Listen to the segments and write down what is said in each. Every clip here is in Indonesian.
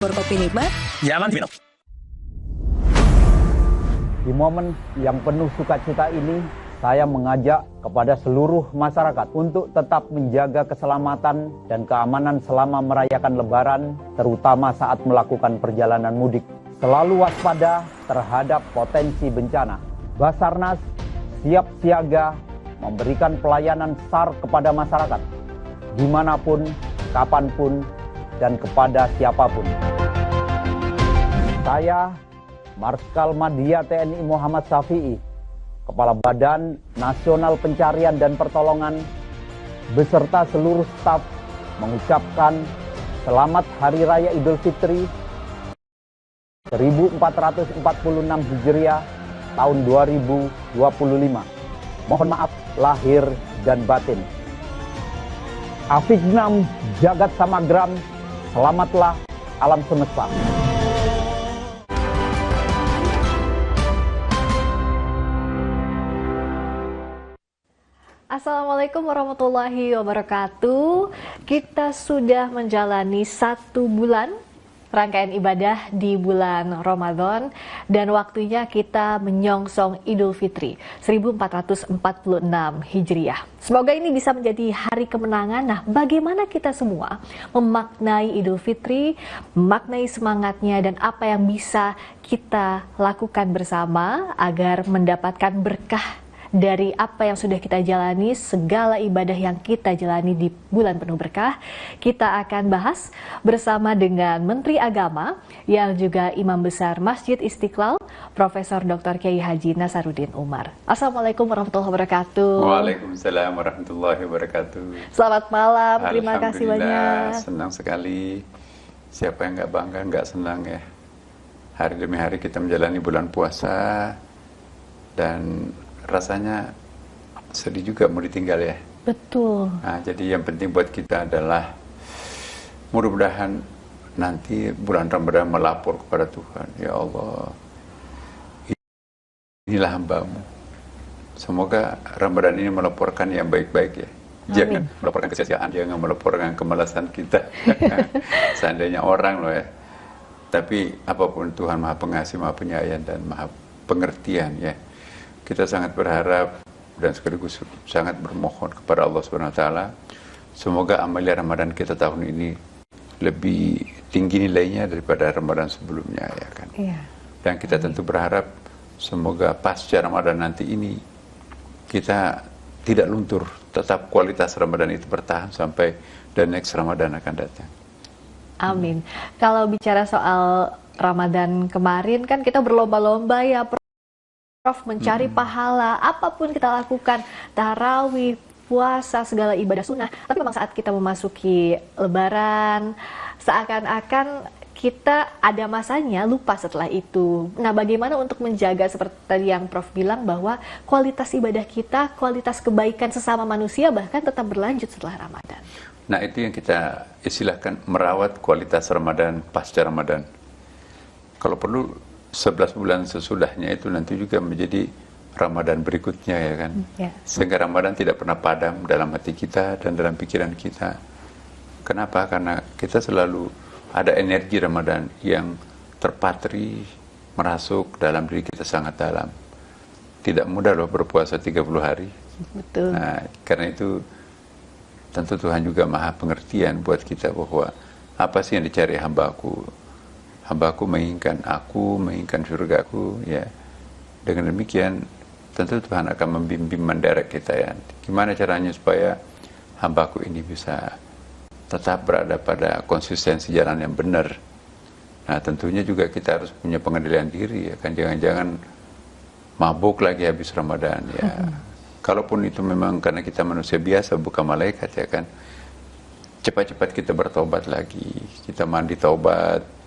Berkopi nikmat. Zaman minum. Di momen yang penuh sukacita ini, saya mengajak kepada seluruh masyarakat untuk tetap menjaga keselamatan dan keamanan selama merayakan Lebaran, terutama saat melakukan perjalanan mudik. Selalu waspada terhadap potensi bencana. Basarnas siap siaga memberikan pelayanan SAR kepada masyarakat, dimanapun, kapanpun, dan kepada siapapun. Saya, Marskal Madya TNI Muhammad Syafi'i, Kepala Badan Nasional Pencarian dan Pertolongan, beserta seluruh staf mengucapkan Selamat Hari Raya Idul Fitri 1446 Hijriah tahun 2025. Mohon maaf lahir dan batin. Afignam Jagat Samagram, selamatlah alam semesta. Assalamualaikum warahmatullahi wabarakatuh. Kita sudah menjalani 1 bulan rangkaian ibadah di bulan Ramadan dan waktunya kita menyongsong Idul Fitri 1446 Hijriah. Semoga ini bisa menjadi hari kemenangan. Nah, bagaimana kita semua memaknai Idul Fitri, memaknai semangatnya dan apa yang bisa kita lakukan bersama agar mendapatkan berkah dari apa yang sudah kita jalani, segala ibadah yang kita jalani di bulan penuh berkah. Kita akan bahas bersama dengan Menteri Agama yang juga Imam Besar Masjid Istiqlal, Profesor Dr. Kiai Haji Nasaruddin Umar. Assalamualaikum warahmatullahi wabarakatuh. Waalaikumsalam warahmatullahi wabarakatuh. Selamat malam, terima kasih banyak. Senang sekali. Siapa yang nggak bangga, nggak senang ya. Hari demi hari kita menjalani bulan puasa dan rasanya sedih juga mau ditinggal ya. Betul. Nah, jadi yang penting buat kita adalah mudah-mudahan nanti bulan Ramadan melapor kepada Tuhan. Ya Allah, inilah hambamu. Semoga Ramadan ini melaporkan yang baik-baik ya. Jangan melaporkan kesia-siaan, jangan melaporkan kemalasan kita. Seandainya orang loh ya. Tapi apapun Tuhan Maha Pengasih, Maha Penyayang dan Maha Pengertian ya. Kita sangat berharap dan sekaligus sangat bermohon kepada Allah SWT. Semoga amalia Ramadan kita tahun ini lebih tinggi nilainya daripada Ramadan sebelumnya ya kan. Iya. Dan kita tentu berharap semoga pasca Ramadan nanti ini kita tidak luntur, tetap kualitas Ramadan itu bertahan sampai the next Ramadan akan datang. Amin. Kalau bicara soal Ramadan kemarin kan kita berlomba-lomba ya Prof, mencari pahala, apapun kita lakukan, tarawih, puasa, segala ibadah sunnah. Tapi memang saat kita memasuki Lebaran, seakan-akan kita ada masanya lupa setelah itu. Nah, bagaimana untuk menjaga seperti tadi yang Prof bilang bahwa kualitas ibadah kita, kualitas kebaikan sesama manusia bahkan tetap berlanjut setelah Ramadan. Nah, itu yang kita istilahkan merawat kualitas Ramadan pasca Ramadan. Kalau perlu 11 bulan sesudahnya itu nanti juga menjadi Ramadan berikutnya ya kan. Sehingga Ramadan tidak pernah padam dalam hati kita dan dalam pikiran kita. Kenapa? Karena kita selalu ada energi Ramadan yang terpatri merasuk dalam diri kita sangat dalam. Tidak mudah loh berpuasa 30 hari. Betul. Nah, karena itu tentu Tuhan juga Maha Pengertian buat kita bahwa apa sih yang dicari hambaku. Hambaku menginginkan aku, menginginkan surgaku, ya. Dengan demikian, tentu Tuhan akan membimbing menderek kita ya. Gimana caranya supaya hambaku ini bisa tetap berada pada konsistensi jalan yang benar. Nah, tentunya juga kita harus punya pengendalian diri ya kan. Jangan-jangan mabuk lagi habis Ramadan ya. Kalaupun itu memang karena kita manusia biasa, bukan malaikat ya kan. Cepat-cepat kita bertobat lagi. Kita mandi taubat.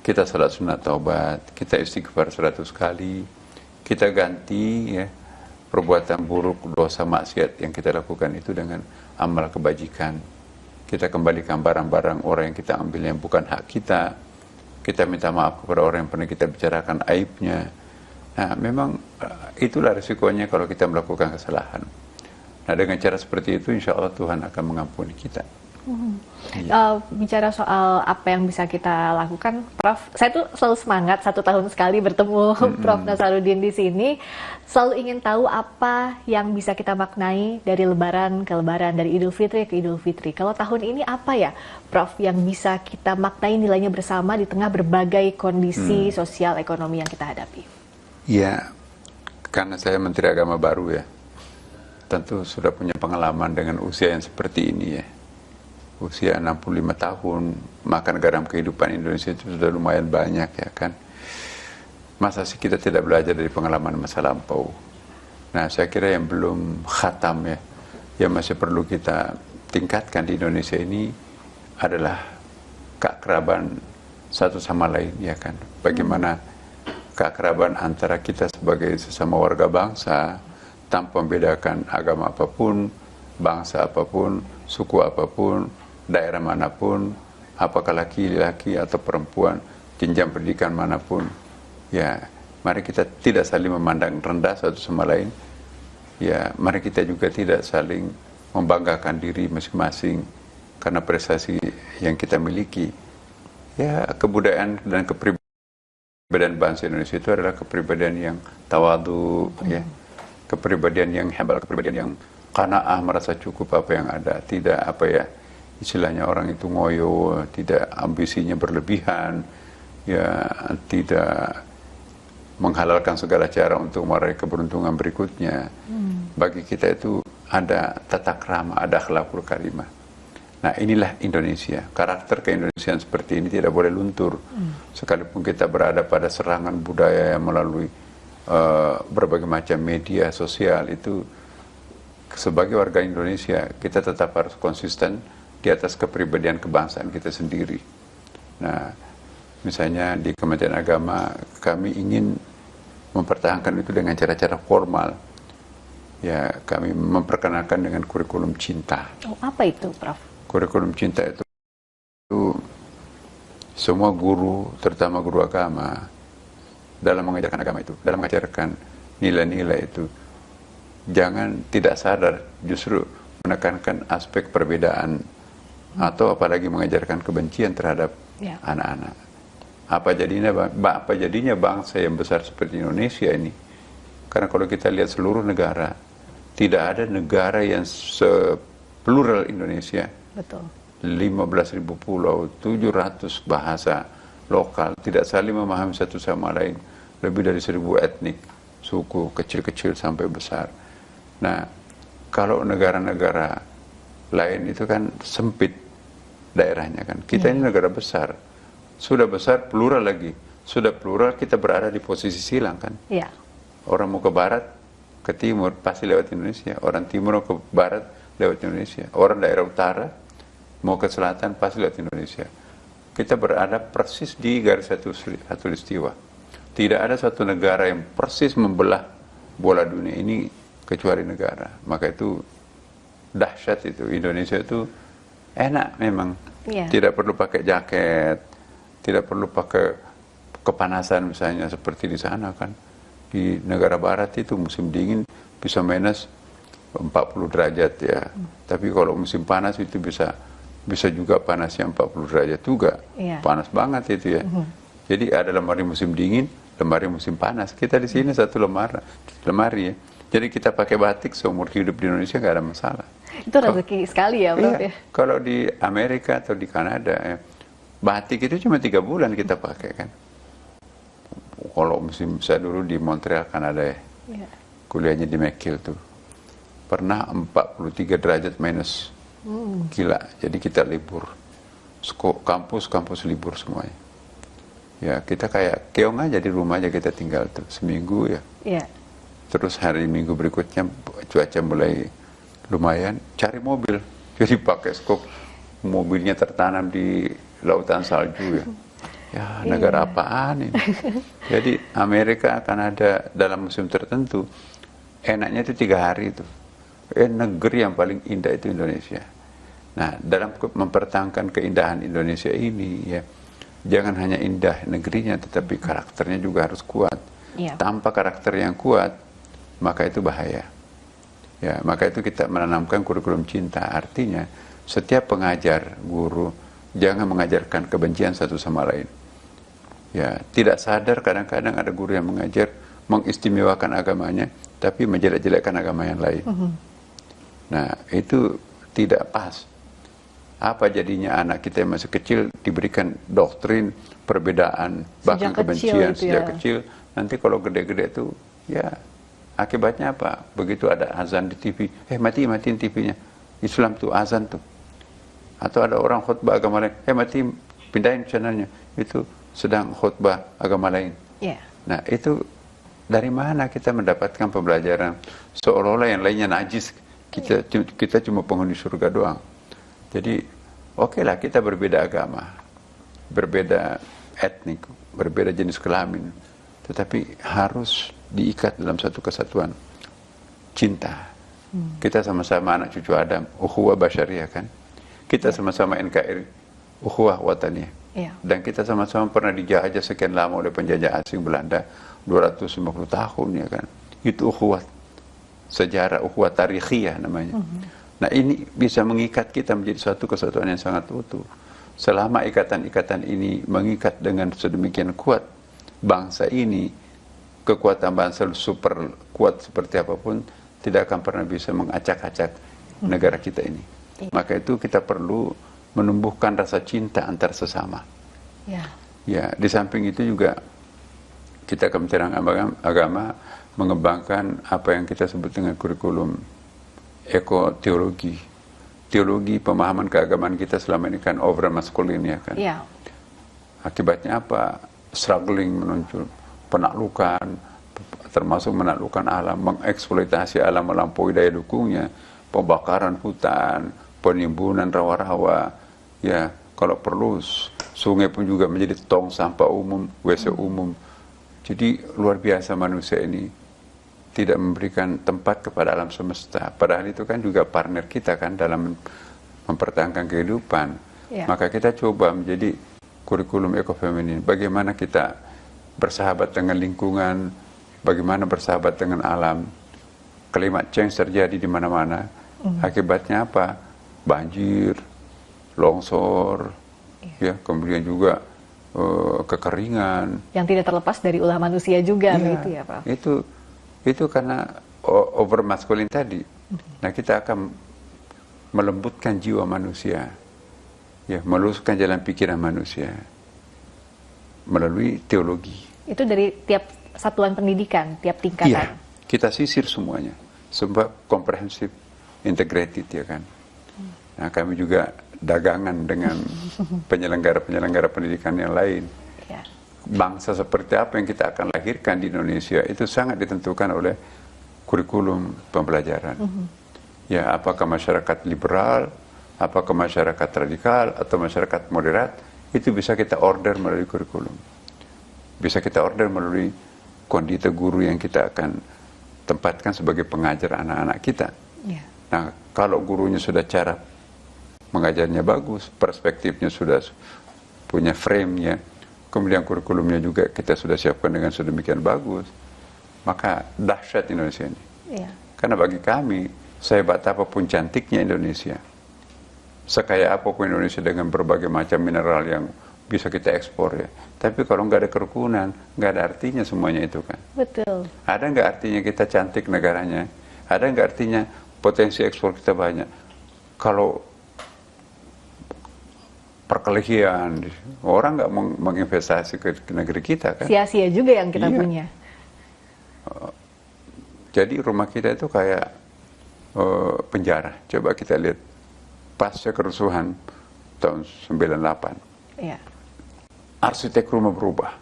Kita salat sunat taubat, kita istighfar 100 kali, kita ganti ya perbuatan buruk, dosa, maksiat yang kita lakukan itu dengan amal kebajikan. Kita kembalikan barang-barang orang yang kita ambil yang bukan hak kita. Kita minta maaf kepada orang yang pernah kita bicarakan aibnya. Nah, memang itulah risikonya kalau kita melakukan kesalahan. Nah, dengan cara seperti itu insya Allah Tuhan akan mengampuni kita. Bicara soal apa yang bisa kita lakukan, Prof, saya tuh selalu semangat 1 tahun sekali bertemu Prof Nasaruddin di sini, selalu ingin tahu apa yang bisa kita maknai dari lebaran ke lebaran, dari Idul Fitri ke Idul Fitri. Kalau tahun ini apa ya, Prof, yang bisa kita maknai nilainya bersama di tengah berbagai kondisi sosial ekonomi yang kita hadapi? Ya, karena saya Menteri Agama baru ya, tentu sudah punya pengalaman dengan usia yang seperti ini ya. Usia 65 tahun, makan garam kehidupan Indonesia itu sudah lumayan banyak ya kan. Masa sih kita tidak belajar dari pengalaman masa lampau. Nah, saya kira yang belum khatam ya, yang masih perlu kita tingkatkan di Indonesia ini adalah keakraban satu sama lain ya kan. Bagaimana keakraban antara kita sebagai sesama warga bangsa tanpa membedakan agama apapun, bangsa apapun, suku apapun, daerah manapun, apakah laki-laki atau perempuan, jenjang pendidikan manapun. Ya, mari kita tidak saling memandang rendah satu sama lain. Ya, mari kita juga tidak saling membanggakan diri masing-masing karena prestasi yang kita miliki. Ya, kebudayaan dan kepribadian bangsa Indonesia itu adalah kepribadian yang tawadu, ya, kepribadian yang hebat, kepribadian yang qanaah, merasa cukup apa yang ada, tidak apa ya, istilahnya orang itu ngoyo, tidak ambisinya berlebihan, ya, tidak menghalalkan segala cara untuk meraih keberuntungan berikutnya. Bagi kita itu ada tata krama, ada akhlakul karimah. Nah, inilah Indonesia. Karakter keindonesiaan seperti ini tidak boleh luntur. Sekalipun kita berada pada serangan budaya yang melalui berbagai macam media sosial, itu sebagai warga Indonesia kita tetap harus konsisten di atas kepribadian kebangsaan kita sendiri. Nah, misalnya di Kementerian Agama kami ingin mempertahankan itu dengan cara-cara formal. Ya, kami memperkenalkan dengan kurikulum cinta. Oh, apa itu, Prof? Kurikulum cinta itu semua guru, terutama guru agama, dalam mengajarkan agama itu, dalam mengajarkan nilai-nilai itu, jangan tidak sadar justru menekankan aspek perbedaan atau apalagi mengajarkan kebencian terhadap anak-anak. Apa jadinya bangsa yang besar seperti Indonesia ini? Karena kalau kita lihat seluruh negara, tidak ada negara yang seplural Indonesia. Betul. 15.000 pulau, 700 bahasa lokal, tidak saling memahami satu sama lain, lebih dari 1.000 etnik, suku kecil-kecil sampai besar. Nah, kalau negara-negara lain itu kan sempit daerahnya kan. Kita ini negara besar, sudah besar, plural lagi, sudah plural, kita berada di posisi silang kan. Orang mau ke barat, ke timur pasti lewat Indonesia, orang timur mau ke barat lewat Indonesia, orang daerah utara mau ke selatan pasti lewat Indonesia. Kita berada persis di garis khatulistiwa. Tidak ada satu negara yang persis membelah bola dunia ini kecuali negara. Maka itu dahsyat itu. Indonesia itu enak memang. Tidak perlu pakai jaket, tidak perlu pakai kepanasan misalnya seperti di sana kan. Di negara barat itu musim dingin bisa minus 40 derajat ya. Tapi kalau musim panas itu bisa juga panasnya 40 derajat juga. Panas banget itu ya. Jadi ada lemari musim dingin, lemari musim panas. Kita di sini satu lemari ya. Jadi kita pakai batik seumur hidup di Indonesia nggak ada masalah. Itu rezeki sekali ya, Prof. Iya, kalau di Amerika atau di Kanada ya, batik itu cuma 3 bulan kita pakai kan. Kalau musim saya dulu di Montreal, Kanada ya, kuliahnya di McGill tuh, pernah 43 derajat minus. Gila, jadi kita libur, kampus libur semuanya. Ya kita kayak keong aja di rumah aja, kita tinggal tuh seminggu ya. Terus hari Minggu berikutnya cuaca mulai lumayan, cari mobil, jadi pakai skop, mobilnya tertanam di lautan salju ya. Ya negara apaan ini? Jadi Amerika akan ada dalam musim tertentu, enaknya itu 3 hari itu. Negeri yang paling indah itu Indonesia. Nah, dalam mempertahankan keindahan Indonesia ini ya, jangan hanya indah negerinya, tetapi karakternya juga harus kuat. Tanpa karakter yang kuat, maka itu bahaya. Ya, maka itu kita menanamkan kurikulum cinta. Artinya setiap pengajar, guru, jangan mengajarkan kebencian satu sama lain. Ya, tidak sadar kadang-kadang ada guru yang mengajar mengistimewakan agamanya, tapi menjelek-jelekkan agama yang lain. Nah, itu tidak pas. Apa jadinya anak kita yang masih kecil diberikan doktrin perbedaan, bahkan kebencian sejak kecil. Nanti kalau gede-gede itu, ya akibatnya apa? Begitu ada azan di TV, matiin TV-nya. Islam tuh azan tuh. Atau ada orang khutbah agama lain, pindahin channelnya. Itu sedang khutbah agama lain. Nah, itu dari mana kita mendapatkan pembelajaran seolah-olah yang lainnya najis, kita cuma penghuni surga doang. Jadi oke lah, kita berbeda agama, berbeda etnik, berbeda jenis kelamin, tetapi harus diikat dalam satu kesatuan cinta. Kita sama-sama anak cucu Adam, ukhuwah basyariah kan. Kita sama-sama NKRI, ukhuwah wataniyah. Dan kita sama-sama pernah dijajah sekian lama oleh penjajah asing Belanda, 250 tahun ya kan. Itu ukhuwah sejarah, ukhuwah tarikhiyah namanya. Nah, ini bisa mengikat kita menjadi suatu kesatuan yang sangat utuh. Selama ikatan-ikatan ini mengikat dengan sedemikian kuat bangsa ini, kekuatan bangsa super kuat seperti apapun tidak akan pernah bisa mengacak-acak negara kita ini. Maka itu kita perlu menumbuhkan rasa cinta antar sesama. Ya, di samping itu juga kita Kementerian Agama mengembangkan apa yang kita sebut dengan kurikulum ekoteologi. Teologi pemahaman keagamaan kita selama ini kan over maskulin ya kan. Akibatnya apa? Struggling menuju penaklukan, termasuk menaklukkan alam, mengeksploitasi alam melampaui daya dukungnya, pembakaran hutan, penimbunan rawa-rawa. Ya, kalau perlu sungai pun juga menjadi tong sampah umum, WC umum. Jadi luar biasa manusia ini tidak memberikan tempat kepada alam semesta. Padahal itu kan juga partner kita kan dalam mempertahankan kehidupan. Maka kita coba menjadi kurikulum ekofeminin. Bagaimana kita bersahabat dengan lingkungan, bagaimana bersahabat dengan alam. Climate change terjadi di mana-mana. Akibatnya apa? Banjir, longsor, ya, kemudian juga kekeringan. Yang tidak terlepas dari ulah manusia juga, begitu ya Pak? Itu karena over maskulin tadi. Nah, kita akan melembutkan jiwa manusia, ya, meluluskan jalan pikiran manusia melalui teologi. Itu dari tiap satuan pendidikan, tiap tingkatan. Iya, kita sisir semuanya, sebab komprehensif, integrated ya kan. Nah, kami juga dagangan dengan penyelenggara-penyelenggara pendidikan yang lain. Bangsa seperti apa yang kita akan lahirkan di Indonesia itu sangat ditentukan oleh kurikulum pembelajaran. Ya, apakah masyarakat liberal, apakah masyarakat radikal, atau masyarakat moderat, itu bisa kita order melalui kurikulum. Bisa kita order melalui kondita guru yang kita akan tempatkan sebagai pengajar anak-anak kita. Nah, kalau gurunya sudah cara mengajarnya bagus, perspektifnya sudah punya frame-nya, kemudian kurikulumnya juga kita sudah siapkan dengan sedemikian bagus, maka dahsyat Indonesia ini. Karena bagi kami, sehebat apapun cantiknya Indonesia, sekaya apapun Indonesia dengan berbagai macam mineral yang bisa kita ekspor ya, tapi kalau nggak ada kerukunan, nggak ada artinya semuanya itu kan. Betul. Ada nggak artinya kita cantik negaranya? Ada nggak artinya potensi ekspor kita banyak? Kalau perkelahian, orang nggak menginvestasi ke negeri kita kan? Sia-sia juga yang kita punya. Jadi rumah kita itu kayak penjara. Coba kita lihat pasca kerusuhan tahun 98. Arsitek rumah berubah.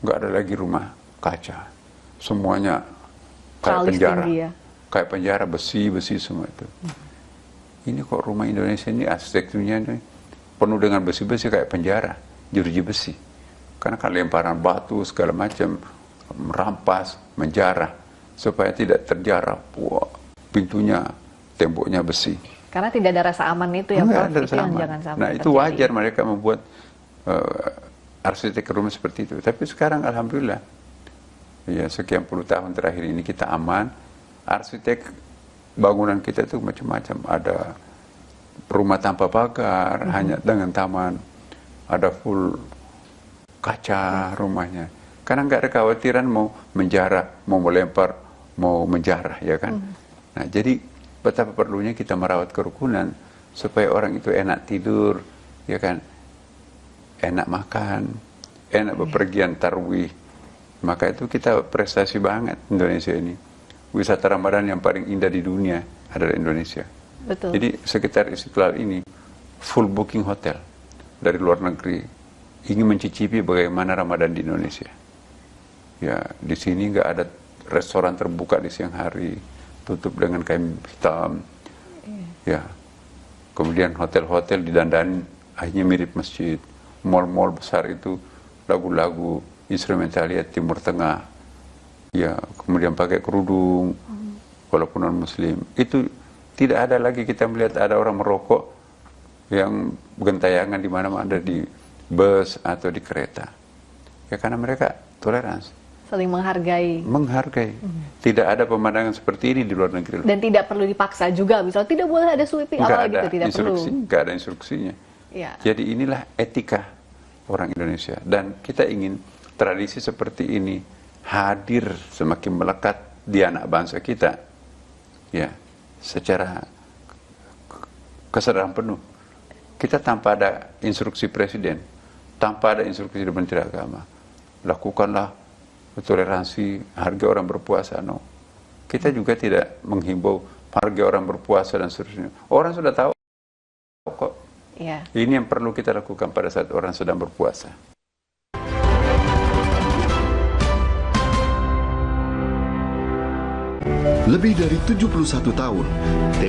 Nggak ada lagi rumah kaca. Semuanya kayak penjara. Kayak penjara, besi semua itu. Ini kok rumah Indonesia ini arsitekturnya ini penuh dengan besi-besi kayak penjara, jeruji besi. Karena kan lemparan batu segala macam, merampas, menjarah supaya tidak terjarah. Wah, pintunya, temboknya besi. Karena tidak ada rasa aman itu ya, Prof. Itu yang jangan sampai Nah, itu wajar mereka membuat arsitek rumah seperti itu. Tapi sekarang alhamdulillah, ya sekian puluh tahun terakhir ini kita aman. Arsitek bangunan kita itu macam-macam. Ada rumah tanpa pagar, hanya dengan taman, ada full kaca rumahnya. Karena nggak ada kekhawatiran mau menjarah, mau melempar, mau menjarah, ya kan. Nah, jadi betapa perlunya kita merawat kerukunan supaya orang itu enak tidur, ya kan, enak makan, enak bepergian tarwih. Maka itu kita prestasi banget Indonesia ini. Wisata Ramadan yang paling indah di dunia adalah Indonesia. Betul. Jadi sekitar Istiqlal ini full booking hotel dari luar negeri ingin mencicipi bagaimana Ramadan di Indonesia. Ya, di sini nggak ada restoran terbuka di siang hari, tutup dengan kain hitam. Ya, kemudian hotel-hotel didandani akhirnya mirip masjid. Mall-mall besar itu lagu-lagu instrumentaliat Timur Tengah. Ya, kemudian pakai kerudung, walaupun non Muslim. Itu tidak ada lagi kita melihat ada orang merokok yang gentayangan di mana-mana, di bus atau di kereta. Ya, karena mereka toleransi. Saling menghargai. Menghargai. Tidak ada pemandangan seperti ini di luar negeri. Dan tidak perlu dipaksa juga, misalnya tidak boleh ada sweeping, Nggak apa ada gitu, tidak perlu. nggak ada instruksinya. Ya. Jadi inilah etika orang Indonesia. Dan kita ingin tradisi seperti ini hadir semakin melekat di anak bangsa kita. Ya, secara kesadaran penuh. Kita tanpa ada instruksi presiden, tanpa ada instruksi dari Menteri Agama, lakukanlah toleransi, harga orang berpuasa. No. Kita juga tidak menghimbau harga orang berpuasa dan seterusnya. Orang sudah tahu kok. Ya. Ini yang perlu kita lakukan pada saat orang sedang berpuasa. Lebih dari 71 tahun,